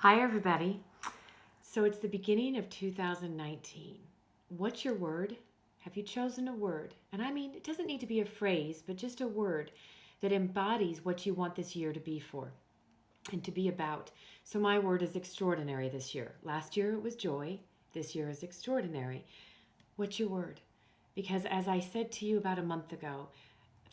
Hi, everybody. So it's the beginning of 2019. What's your word? Have you chosen a word? And I mean, it doesn't need to be a phrase, but just a word that embodies what you want this year to be for and to be about. So my word is extraordinary this year. Last year it was joy. This year is extraordinary. What's your word? Because as I said to you about a month ago,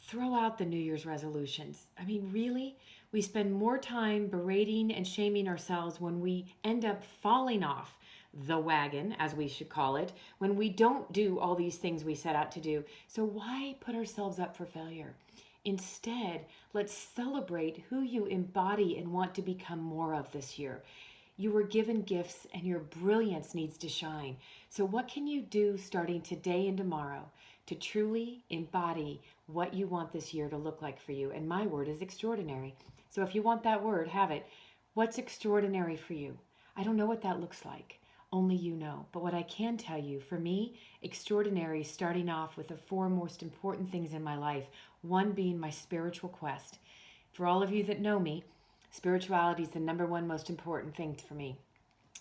throw out the New Year's resolutions. I mean, really? We spend more time berating and shaming ourselves when we end up falling off the wagon, as we should call it, when we don't do all these things we set out to do. So why put ourselves up for failure? Instead, let's celebrate who you embody and want to become more of this year. You were given gifts and your brilliance needs to shine. So, what can you do starting today and tomorrow to truly embody what you want this year to look like for you? And my word is extraordinary. So, if you want that word, have it. What's extraordinary for you? I don't know what that looks like. Only you know. But what I can tell you, for me, extraordinary is starting off with the four most important things in my life, one being my spiritual quest. For all of you that know me, spirituality is the number one most important thing for me.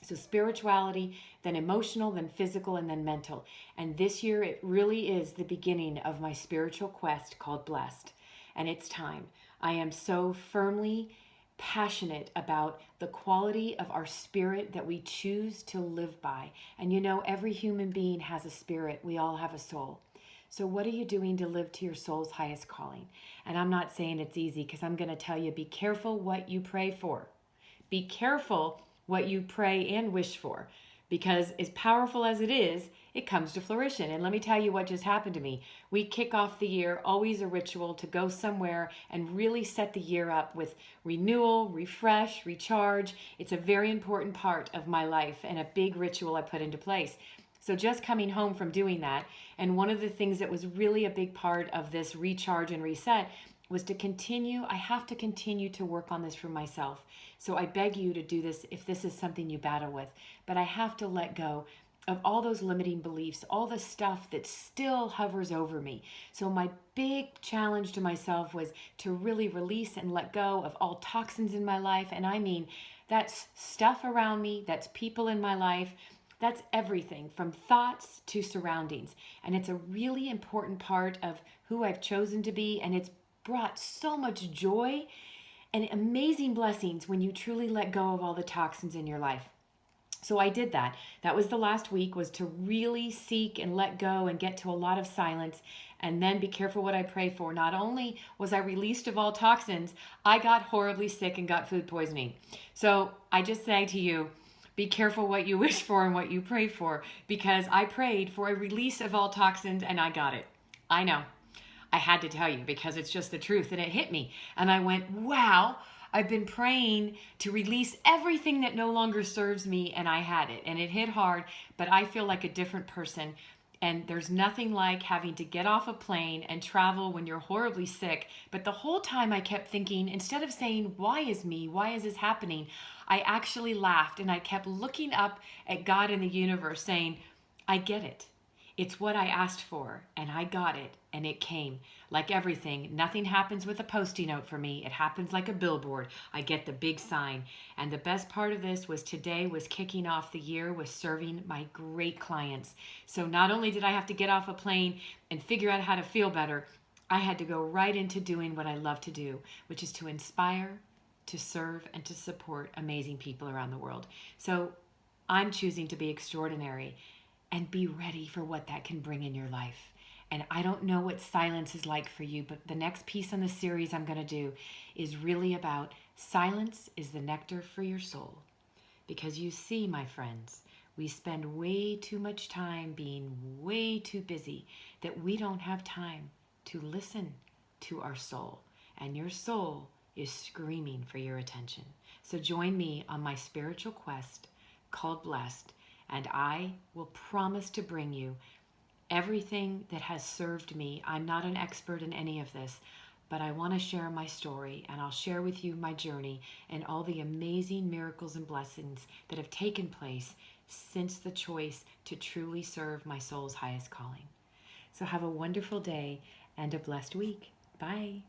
So spirituality, then emotional, then physical, and then mental. And this year, it really is the beginning of my spiritual quest called Blessed. And it's time. I am so firmly passionate about the quality of our spirit that we choose to live by. And you know, every human being has a spirit. We all have a soul. So, what are you doing to live to your soul's highest calling? And I'm not saying it's easy because I'm going to tell you be careful what you pray for. Be careful what you pray and wish for because, as powerful as it is, it comes to fruition. And let me tell you what just happened to me. We kick off the year, always a ritual to go somewhere and really set the year up with renewal, refresh, recharge. It's a very important part of my life and a big ritual I put into place. So just coming home from doing that, and one of the things that was really a big part of this recharge and reset was to continue. I have to continue to work on this for myself. So I beg you to do this if this is something you battle with. But I have to let go of all those limiting beliefs, all the stuff that still hovers over me. So my big challenge to myself was to really release and let go of all toxins in my life. And I mean, that's stuff around me, that's people in my life, that's everything from thoughts to surroundings. And it's a really important part of who I've chosen to be. And it's brought so much joy and amazing blessings when you truly let go of all the toxins in your life. So I did that. That was the last week, was to really seek and let go and get to a lot of silence, and then be careful what I pray for. Not only was I released of all toxins, I got horribly sick and got food poisoning. So I just say to you, be careful what you wish for and what you pray for, because I prayed for a release of all toxins and I got it. I know. I had to tell you because it's just the truth, and it hit me. And I went, wow, I've been praying to release everything that no longer serves me, and I had it. And it hit hard, but I feel like a different person. And there's nothing like having to get off a plane and travel when you're horribly sick. But the whole time I kept thinking, instead of saying, why is me? Why is this happening? I actually laughed and I kept looking up at God in the universe saying, I get it. It's what I asked for, and I got it, and it came. Like everything, nothing happens with a Post-it note for me. It happens like a billboard. I get the big sign. And the best part of this was today was kicking off the year with serving my great clients. So not only did I have to get off a plane and figure out how to feel better, I had to go right into doing what I love to do, which is to inspire, to serve, and to support amazing people around the world. So I'm choosing to be extraordinary and be ready for what that can bring in your life. And I don't know what silence is like for you, but the next piece on the series I'm going to do is really about silence is the nectar for your soul. Because you see, my friends, we spend way too much time being way too busy that we don't have time to listen to our soul. And your soul is screaming for your attention. So join me on my spiritual quest called Blessed, and I will promise to bring you everything that has served me. I'm not an expert in any of this, but I want to share my story, and I'll share with you my journey and all the amazing miracles and blessings that have taken place since the choice to truly serve my soul's highest calling. So have a wonderful day and a blessed week. Bye.